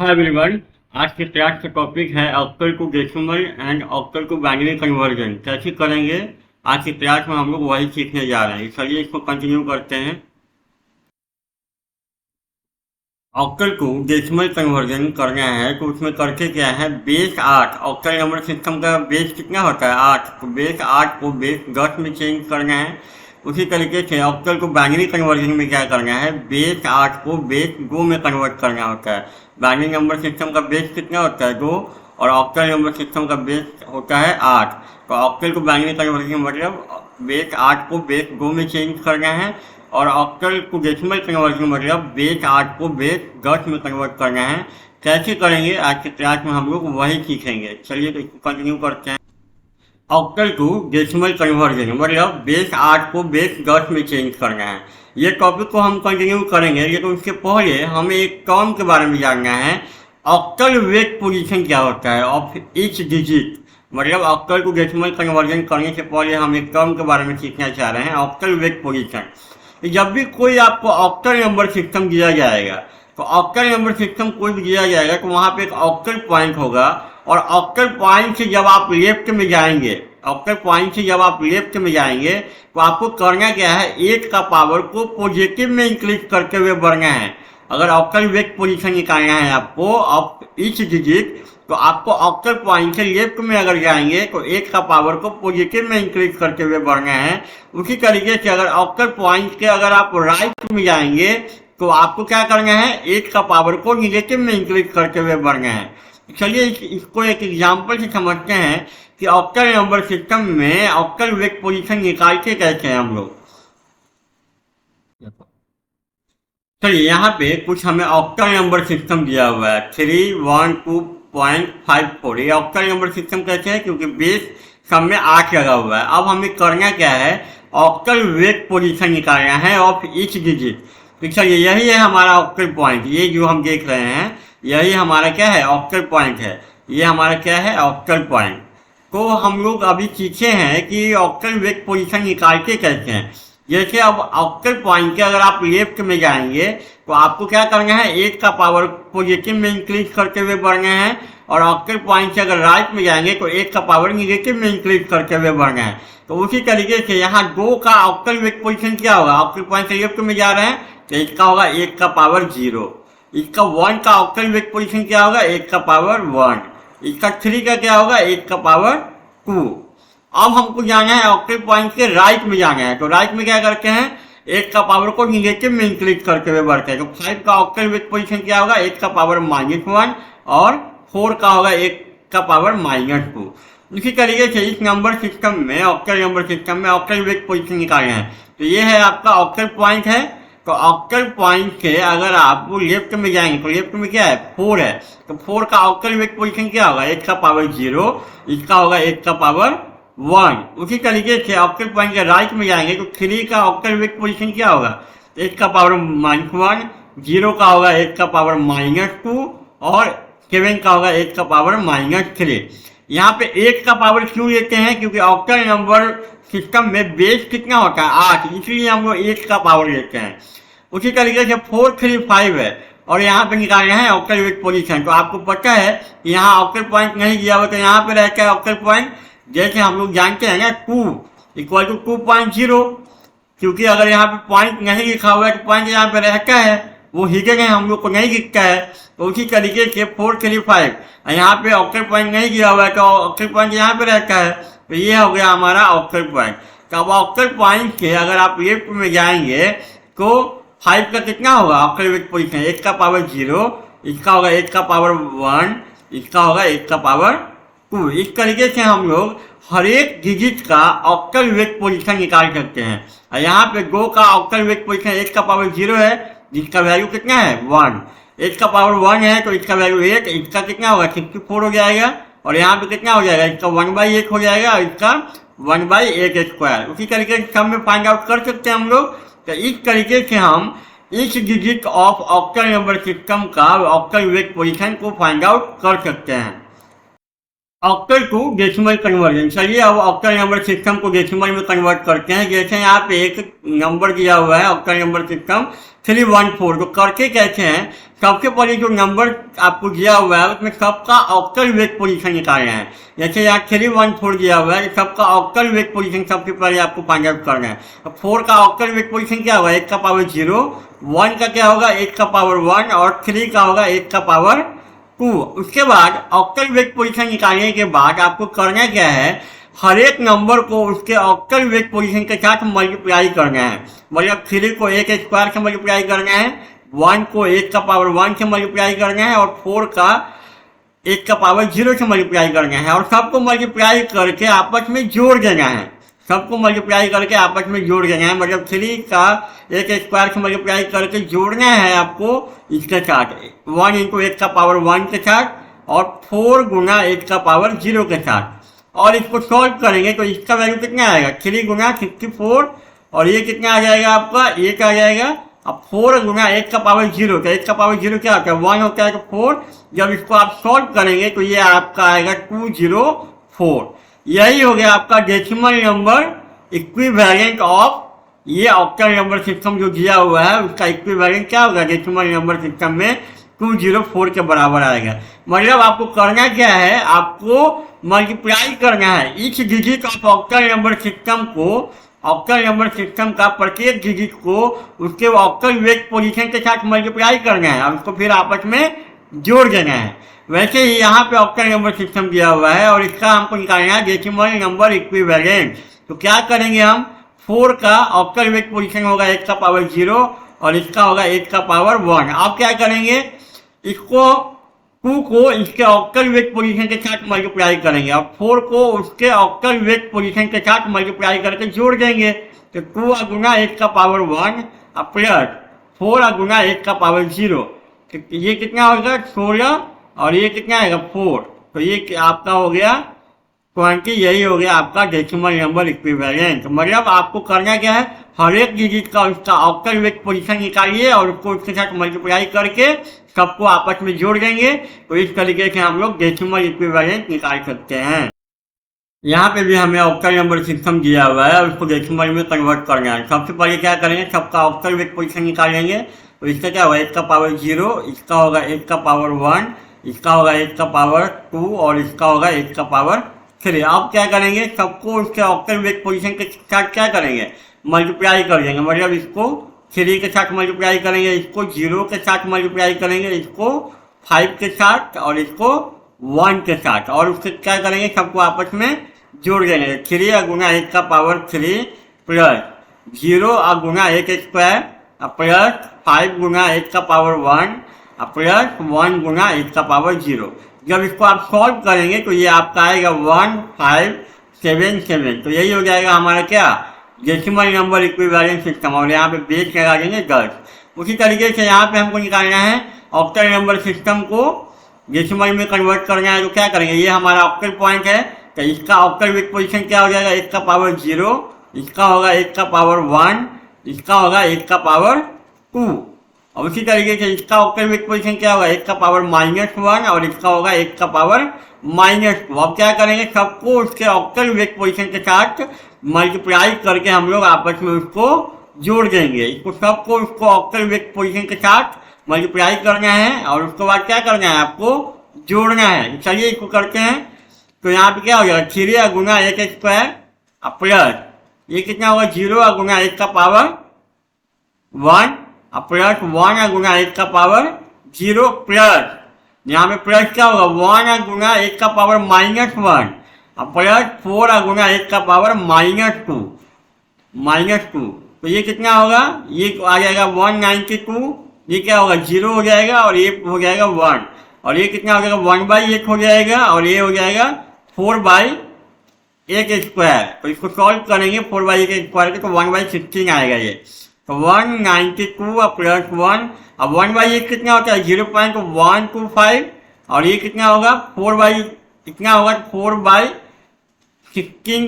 Hi everyone. आज के class का टॉपिक है octal to decimal and octal to binary conversion कैसे करेंगे। आज की क्लास में हम लोग वही सीखने जा रहे हैं, चलिए इसको कंटिन्यू करते हैं। ऑक्टल टू डेसिमल कन्वर्जन करना है तो उसमें करके क्या है, बेस 8 ऑक्टल नंबर सिस्टम का बेस कितना होता है 8, तो बेस 8 को बेस 10 में चेंज करना है। उसी तरीके से ऑक्टल को बाइनरी कन्वर्जन में क्या करना है, बेस 8 को बेस 2 में कन्वर्ट करना होता है। बाइनरी नंबर सिस्टम का बेस कितना होता है 2, और ऑक्टल नंबर सिस्टम का बेस होता है 8। तो ऑक्टल को बाइनरी कन्वर्जन मतलब बेस 8 को बेस 2 में चेंज करना है, और ऑक्टल टू डेसिमल कन्वर्जन मतलब बेस 8 को बेस 10 में कन्वर्ट करना है। कैसे करेंगे आज के क्लास में हम लोग वही सीखेंगे। चलिए तो इसको कंटिन्यू करते हैं। ऑक्टल टू डेसिमल कन्वर्जन मतलब बेस 8 को बेस 10 में चेंज करना है। ये टॉपिक को हम कंटिन्यू करेंगे, लेकिन उसके पहले हमें एक टर्म के बारे में जानना है। ऑक्टल वेट पोजीशन क्या होता है ऑफ ईच डिजिट, मतलब ऑक्टल टू डेसिमल कन्वर्जन करने से पहले हम एक टर्म के बारे में सीखना चाह रहे हैं, ऑक्टल वेट पोजीशन। जब भी कोई आपको ऑक्टल नंबर सिस्टम दिया जाएगा, तो ऑक्टल नंबर सिस्टम कोई भी दिया जाएगा तो वहाँ पे एक ऑक्टल पॉइंट होगा, और ऑक्टल पॉइंट से जब आप लेफ्ट में जाएंगे, ऑक्टल पॉइंट से जब आप लेफ्ट में जाएंगे तो आपको करना क्या है, 8 का पावर को पॉजिटिव में इंक्रीज करते हुए बढ़ना है। अगर ऑक्टल वेट पोजीशन निकालना है आपको ऑफ ईच डिजिट, तो आपको ऑक्टल पॉइंट से लेफ्ट में अगर जाएंगे तो 8 का पावर को पॉजिटिव में इंक्रीज करते हुए बढ़ना है। उसी तरीके से अगर ऑक्टल पॉइंट के अगर आप राइट में जाएंगे तो आपको क्या करना है, 8 का पावर को निगेटिव में इंक्रीज करते हुए बढ़ना है। चलिए इसको एक एग्जाम्पल से समझते हैं कि ऑक्टल नंबर सिस्टम में ऑक्टल वेट पोजीशन निकालते कैसे हैं हम लोग। चलिए यहाँ पे कुछ हमें ऑक्टल नंबर सिस्टम दिया हुआ है 312.54। ये ऑक्टल नंबर सिस्टम कैसे है, क्योंकि बेस सब में 8 लगा हुआ है। अब हमें करना क्या है, ऑक्टल वेट पोजीशन निकालना है ऑफ ईच डिजिट। तो चलिए यही है हमारा ऑक्टल पॉइंट, ये जो हम देख रहे हैं यही हमारा क्या है, ऑक्टल पॉइंट है। ये हमारा क्या है, ऑक्टल पॉइंट। तो हम लोग अभी सीखे हैं कि ऑक्टल वेट पोजीशन निकालते कैसे हैं। जैसे अब ऑक्टल पॉइंट के अगर आप लेफ्ट में जाएंगे तो आपको क्या करना है, 8 का पावर पॉजिटिव में इंक्रीज करते हुए बढ़ना है, और ऑक्टल पॉइंट से अगर राइट में जाएंगे तो 8 का पावर निगेटिव में इंक्रीज करते हुए बढ़ना है। तो उसी तरीके से यहाँ 2 का ऑक्टल वेट पोजीशन क्या होगा, ऑक्टल पॉइंट से लेफ्ट में जा रहे हैं तो इसका होगा 8 का पावर 0। इसका 1 का ऑक्टल वेट पोजीशन क्या होगा, 8 का पावर 1। इसका 3 का क्या होगा, 8 का पावर 2। अब हमको जाना है ऑक्टल पॉइंट के राइट में जाना है, तो राइट में क्या करते हैं, 8 का पावर को निगेटिव में इंक्रीज करते हुए बढ़ते हैं। तो 5 का ऑक्टल वेट पोजीशन क्या होगा, 8 का पावर -1, और 4 का होगा 8 का पावर -2। इसी तरीके से इस नंबर सिस्टम में, ऑक्टल नंबर सिस्टम में ऑक्टल वेट पोजीशन निकालना है। तो ये है आपका ऑक्टल पॉइंट है। तो ऑक्टल पॉइंट से अगर आप लेफ्ट में जाएंगे तो लेफ्ट में क्या है, 4 है। तो 4 का ऑक्टल वेट पोजीशन क्या होगा, 8 का पावर 0, इसका होगा 8 का पावर 1। उसी तरीके से ऑक्टल पॉइंट के राइट में जाएंगे तो 3 का ऑक्टल वेट पोजीशन क्या होगा, 8 का पावर -1, 0 का होगा 8 का पावर -2, और 7 का होगा 8 का पावर -3। यहाँ पे 8 का पावर क्यों लेते हैं, क्योंकि ऑक्टल नंबर सिस्टम में बेस कितना होता है 8, इसलिए हम लोग 8 का पावर लेते हैं। उसी तरीके से 4, 3, 5 है, और यहाँ पे निकालना है ऑक्टल वेट पोजीशन। तो आपको पता है कि यहाँ ऑक्टल पॉइंट नहीं दिया हुआ, तो यहाँ पे रहता है ऑक्टल पॉइंट, जैसे हम लोग जानते हैं ना 2 = 2.0, क्योंकि अगर यहाँ पे पॉइंट नहीं लिखा हुआ है तो पॉइंट यहाँ पे रहता है, वो हिडन है, हम लोग को नहीं दिखता है। तो उसी तरीके से 4, 3, 5 यहाँ पे ऑक्टल पॉइंट नहीं दिया हुआ है तो ऑक्टल पॉइंट यहाँ पे रहता है। तो ये हो गया हमारा ऑक्टल पॉइंट। तो अब ऑक्टल पॉइंट से अगर आप लेफ्ट में जाएंगे तो 5 का कितना होगा ऑक्टल वेट पोजीशन, 8 का पावर 0, इसका होगा 8 का पावर 1, इसका होगा 8 का पावर 2। इस तरीके से हम लोग हर एक डिजिट का ऑक्टल वेट पोजीशन निकाल सकते हैं। और यहाँ पे 2 का ऑक्टल वेट पोजीशन 8 का पावर 0 है, जिसका वैल्यू कितना है 1। 8 का पावर 1 है तो इसका वैल्यू 8, इसका कितना होगा 64 हो जाएगा, और यहाँ पे कितना हो जाएगा, इसका 1/8 हो जाएगा, और इसका 1/8²। उसी तरीके से सब में फाइंड आउट कर सकते हैं हम लोग। तो इस तरीके से हम इस digit of octal number system का ऑक्टल वेट पोजीशन को फाइंड आउट कर सकते हैं। Octal to decimal conversion. चलिए अब ऑक्टल नंबर सिस्टम को डेसिमल में कन्वर्ट करते हैं। जैसे यहाँ पे एक नंबर दिया हुआ है ऑक्टल नंबर सिस्टम 314, तो करके कैसे हैं, सबसे पहले जो नंबर आपको दिया हुआ है उसमें सबका ऑक्टल वेट पोजीशन निकालना है। जैसे यहाँ 314 दिया हुआ है, सबका ऑक्टल वेट पोजीशन सबसे पहले आपको फाइंड आउट करना है। 4 का ऑक्टल वेट पोजीशन क्या होगा, 8 का पावर 0, 1 का क्या होगा 8 का पावर 1 और 3 का होगा 8 का पावर 2। उसके बाद ऑक्टल वेट पोजीशन निकालने के बाद आपको करना क्या है, हर एक नंबर को उसके ऑक्टल वेट पोजीशन के साथ मल्टीप्लाई करना है। मतलब 3 को 1 स्क्वायर से मल्टीप्लाई करना है, 1 को 8 का पावर 1 से मल्टीप्लाई करना है और 4 का 8 का पावर 0 से मल्टीप्लाई करना है और सबको मल्टीप्लाई करके आपस में जोड़ देना है। सबको मल्टीप्लाई करके आपस में जोड़ देना है, मतलब 3 का 1 स्क्वायर से मल्टीप्लाई करके जोड़ना है आपको इसके साथ 1 इंटू 8 का पावर 1 के साथ और 4 गुना 8 का पावर 0 के साथ। और इसको सॉल्व करेंगे तो इसका वैल्यू कितना आएगा, 3 गुना 64 और ये कितना आ जाएगा आपका 1 आ जाएगा। अब 4 गुना 8 का पावर 0, तो 8 का पावर 0 क्या होता है 1 होता है, तो 4। जब इसको आप सॉल्व करेंगे तो ये आपका आएगा 204। यही हो गया आपका डेसिमल नंबर इक्विवेलेंट ऑफ ये ऑक्टल नंबर सिस्टम जो दिया हुआ है उसका इक्विवेलेंट क्या होगा डेसिमल नंबर सिस्टम में 204 के बराबर आएगा। मतलब आपको करना क्या है, आपको मल्टीप्लाई करना है each digit of octal number system को, ऑक्टल नंबर सिस्टम का प्रत्येक डिजिट को उसके ऑक्टल वेट पोजीशन के साथ मल्टीप्लाई करना है और उसको फिर आपस में जोड़ देना है। वैसे ही यहाँ पे ऑक्टल नंबर सिस्टम दिया हुआ है और इसका हमको निकालना है डेसिमल नंबर इक्विवेलेंट। तो क्या करेंगे हम, 4 का ऑक्टल वेट पोजीशन होगा 8 का पावर 0 और इसका होगा 8 का पावर 1। अब क्या करेंगे, इसको 2 को इसके ऑक्टल वेट पोजीशन के साथ मल्टीप्लाई करेंगे और 4 को उसके ऑक्टल वेट पोजीशन के साथ मल्टीप्लाई करके जोड़ देंगे। तो 2 गुना 8 का पावर 1 प्लस 4 गुना 8 का पावर 0, तो ये कितना होगा 16 और ये कितना आएगा 4। तो ये आपका हो गया 20। यही हो गया आपका डेसिमल नंबर इक्विवेलेंट। मतलब आपको करना क्या है, हर एक डिजिट का उसका ऑक्टल वेट पोजीशन निकालिए और उसको उसके साथ मल्टीप्लाई करके सबको आपस में जोड़ देंगे। तो इस तरीके से हम लोग डेसिमल इक्विवेलेंट निकाल सकते हैं। यहाँ पे भी हमें ऑक्टल नंबर सिस्टम दिया हुआ है और उसको डेसिमल में कन्वर्ट करना है। सबसे पहले क्या करेंगे, सबका ऑक्टल वेट पोजीशन निकाल लेंगे। तो इसका क्या होगा 8 का पावर 0, इसका होगा 8 का पावर 1, इसका होगा 8 का पावर 2 और इसका होगा 8 का पावर 3। अब क्या करेंगे, सबको उसके ऑक्टल वेट पोजीशन के साथ क्या करेंगे मल्टीप्लाई कर देंगे। मतलब इसको 3 के साथ मल्टीप्लाई करेंगे, इसको 0 के साथ मल्टीप्लाई करेंगे, इसको 5 के साथ और इसको 1 के साथ और उसके क्या करेंगे सबको आपस में जोड़ देंगे। 3 गुना 8 का पावर 3 प्लस 0 गुना 8 स्क्वायर प्लस 5 गुना 8 का पावर 1 प्लस 1 गुना 8 का पावर 0। जब इसको आप सॉल्व करेंगे तो ये आपका आएगा 1577। तो यही हो जाएगा हमारा क्या डेसिमल नंबर इक्विवेलेंट सिस्टम और यहाँ पे बेस लगा देंगे 10। उसी तरीके से यहाँ पे हमको निकालना है ऑक्टल नंबर सिस्टम को डेसिमल में कन्वर्ट करना है। तो क्या करेंगे, ये हमारा ऑक्टल पॉइंट है तो इसका ऑक्टल वेट पोजीशन क्या हो जाएगा 8 का पावर 0, इसका होगा 8 का पावर 1, इसका होगा 8 का पावर 2 और उसी तरीके से इसका ऑक्टल वेट पोजीशन क्या होगा 8 का पावर -1 और इसका होगा 8 का पावर -2। अब क्या करेंगे, सबको उसके ऑक्टल वेट पोजीशन के साथ मल्टीप्लाई करके हम लोग आपस में उसको जोड़ देंगे। इसको सबको उसको ऑक्टल वेट पोजीशन के साथ मल्टीप्लाई करना है और उसके बाद क्या करना है आपको जोड़ना है। चलिए इसको करते हैं। तो यहाँ पे क्या हो जाएगा 3 गुना 8 स्क्वायर प्लस ये कितना होगा 0 गुना 8 का पावर 1 प्लस 1 गुना 8 का पावर 0 प्लस यहाँ पे प्लस क्या होगा 1 गुना 8 का पावर -1 प्लस 4 गुना 8 का पावर -2। तो ये कितना होगा, ये आ जाएगा 192। ये क्या होगा 0 हो जाएगा और ये हो जाएगा 1 और ये कितना हो जाएगा 1/8 हो जाएगा और ये हो जाएगा 4/8 स्क्वायर। तो इसको सॉल्व करेंगे 4/8 स्क्वायर के तो 1/16 आएगा ये। तो 192 प्लस 1 अब 1/8 कितना होता है 0.125 और ये कितना होगा 4/16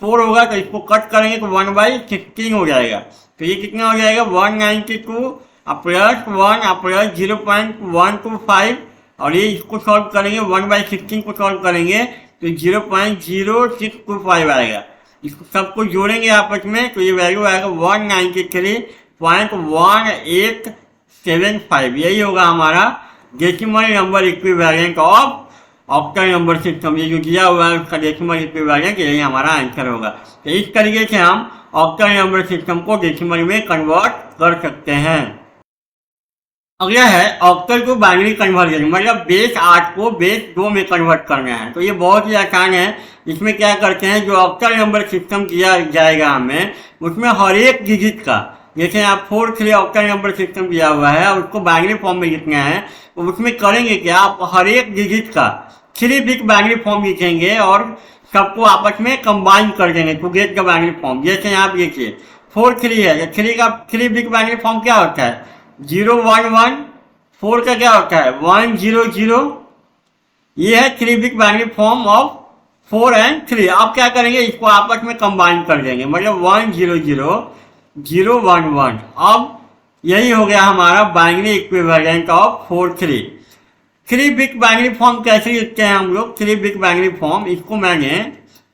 4 होगा तो इसको कट करेंगे तो 1/16 हो जाएगा। तो ये कितना हो जाएगा 192 प्लस 1 प्लस 0.125 और ये इसको सॉल्व करेंगे 1/16 को सॉल्व करेंगे तो 0.0625 आएगा। इसको सबको जोड़ेंगे आपस में तो ये वैल्यू आएगा 193.18 75, यही होगा हमारा decimal number equivalent of octal number system. ये जो दिया हुआ है उसका डेसिमल इक्विवेलेंट यही हमारा आंसर होगा। तो इस तरीके से हम ऑक्टल नंबर सिस्टम को डेसिमल में कन्वर्ट कर सकते हैं। अगला है ऑक्टल को बाइनरी कन्वर्जन, मतलब बेस 8 को बेस 2 में कन्वर्ट करना है। तो ये बहुत ही आसान है। इसमें क्या करते हैं, जो ऑक्टल नंबर सिस्टम दिया जाएगा हमें, उसमें हर एक डिजिट का, जैसे आप 4 3 ऑक्टल नंबर सिस्टम दिया हुआ है और उसको बाइनरी फॉर्म में लिखना है, तो उसमें करेंगे क्या, आप हर एक डिजिट का 3 बिट बाइनरी फॉर्म लिखेंगे और सबको आपस में कंबाइन कर देंगे to get the binary form. जैसे यहाँ आप देखिए 4 3 है, 3 का 3 बिट बाइनरी फॉर्म क्या होता है, 0 1 1, 4 का क्या होता है 1 0 0। ये है 3 bit binary form of 4 and 3। आप क्या करेंगे, इसको आपस में कंबाइन कर देंगे, मतलब 1 0 0 0 1 1। अब यही हो गया हमारा binary equivalent of 4 3। 3 bit binary form कैसे लिखते हैं हम लोग, 3 बिट बाइनरी फॉर्म, इसको मैंने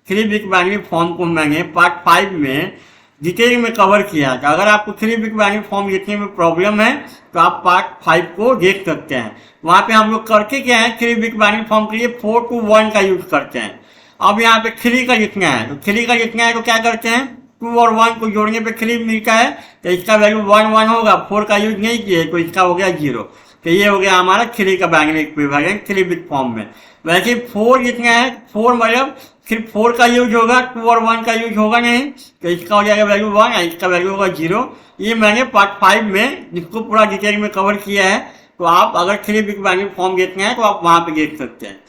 3 बिट बाइनरी फॉर्म को मैंने पार्ट 5 में डिटेल में कवर किया था। अगर आपको 3 बिट बाइनरी फॉर्म लिखने में प्रॉब्लम है तो आप पार्ट 5 को देख सकते हैं। वहाँ पे हम लोग करके क्या है, 3 बिट बाइनरी फॉर्म के लिए 4 to 1 का यूज करते हैं। अब यहाँ पे 3 का लिखना है, तो 3 का लिखना है तो क्या करते हैं, 2 और 1 को जोड़ने पे 3 मिलता है, तो इसका वैल्यू 1 1 होगा। 4 का यूज नहीं किए तो इसका हो गया 0। तो ये हो गया हमारा 3 का बाइनरी इक्विवेलेंट 3 बिट फॉर्म में। वैसे 4 लिखना है, 4 मतलब सिर्फ 4 का यूज होगा, 2 और 1 का यूज होगा नहीं, तो इसका हो जाएगा वैल्यू 1 और इसका वैल्यू होगा 0। ये मैंने पार्ट 5 में जिसको पूरा डिटेल में कवर किया है, तो आप अगर 3 बिट बाइनरी फॉर्म देखना है तो आप वहाँ पे देख सकते हैं।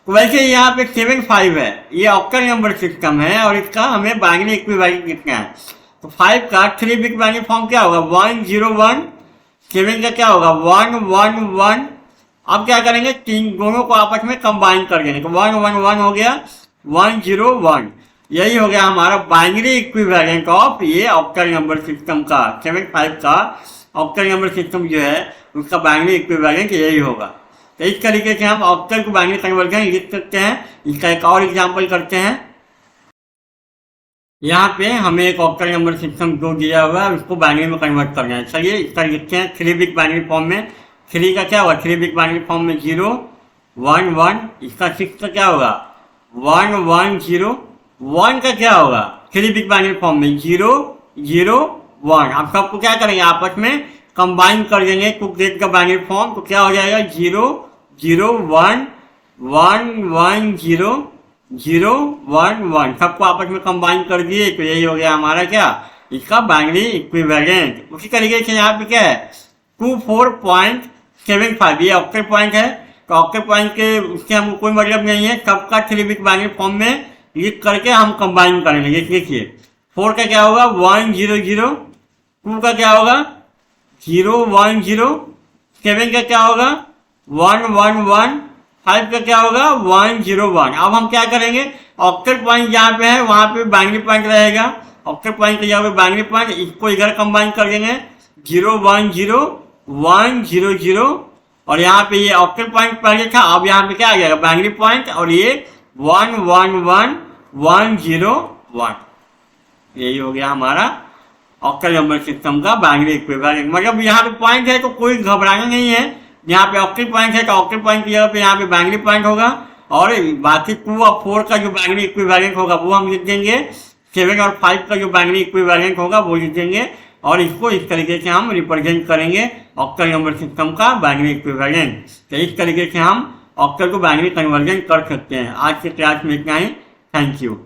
तो वैसे यहाँ पे 75 है, ये ऑक्टल नंबर सिस्टम है और इसका हमें बाइनरी इक्विवेलेंट लिखना है। तो 5 का 3 बिट बाइनरी फॉर्म क्या होगा 1 0 1, 7 का क्या होगा 1 1 1। अब क्या करेंगे, तीन दोनों को आपस में कंबाइन कर देंगे, तो 1 1 1 हो गया 1 0 1। यही हो गया हमारा बाइनरी इक्विवेलेंट ऑफ ये ऑक्टल नंबर सिस्टम का। 75 का ऑक्टल नंबर सिस्टम जो है उसका बाइनरी इक्विवेलेंट यही होगा। तो इस तरीके से हम ऑक्टल को बाइनरी कन्वर्जन लिख सकते हैं। इसका एक और एग्जाम्पल करते हैं। यहाँ पे हमें एक ऑक्टल नंबर सिस्टम जो दिया हुआ है उसको बाइनरी में कन्वर्ट करना है। चलिए इसका लिखते हैं 3 बिट बाइनरी फॉर्म में। 3 का क्या होगा, 3 बिट बाइनरी फॉर्म में 0 1 1। इसका 6 का क्या होगा 1 1 0। 1 का क्या होगा 3 बिट बाइनरी फॉर्म में 0 0 1। आप सबको क्या करेंगे, आपस में कंबाइन कर देंगे टू गेट का बाइनरी फॉर्म, तो क्या हो जाएगा 0 0 1 1 1 0 0 1 1। सबको आपस में कंबाइन कर दिए, तो यही हो गया हमारा क्या, इसका बाइनरी इक्विवेलेंट। उसी तरीके से यहाँ पे क्या है 24.75, ये ऑक्टल पॉइंट है, तो ऑक्टल पॉइंट के उससे हमको कोई मतलब नहीं है। सबका 3 बिट बाइनरी फॉर्म में लिख करके हम कंबाइन करेंगे। जैसे देखिए 4 का क्या होगा 1 0 0, 2 का क्या होगा 0 1 0, 7 का क्या होगा 1 1 1, 5 का क्या होगा 1 0 1। अब हम क्या करेंगे, ऑक्टल पॉइंट जहाँ पे है वहाँ पे बाइनरी पॉइंट रहेगा, ऑक्टल पॉइंट के जहाँ पे बाइनरी पॉइंट, इसको इधर कंबाइन कर देंगे 0 1 0 1 0 0। और यहाँ पे ये ऑक्टल पॉइंट पहले था, अब यहाँ पे क्या आ जाएगा बाइनरी पॉइंट, और ये 1 1 1 1 0 1। यही हो गया हमारा ऑक्टल नंबर सिस्टम का बाइनरी इक्विवेलेंट। मतलब यहाँ पे पॉइंट है तो कोई घबराना नहीं है। यहाँ पे ऑक्टल पॉइंट है तो ऑक्टल पॉइंट की जगह पे यहाँ पे बाइनरी पॉइंट होगा, और बाकी 2 और 4 का जो बाइनरी इक्विवेलेंट होगा वो हम लिख देंगे। 7 और 5 का जो बाइनरी इक्विवेलेंट होगा वो लिख देंगे, और इसको इस तरीके से हम रिप्रेजेंट करेंगे ऑक्टल नंबर सिस्टम का बाइनरी इक्विवेलेंट। तो इस तरीके से हम ऑक्टल को बाइनरी कन्वर्जन कर सकते हैं। आज के क्लास में इतना ही। Thank you.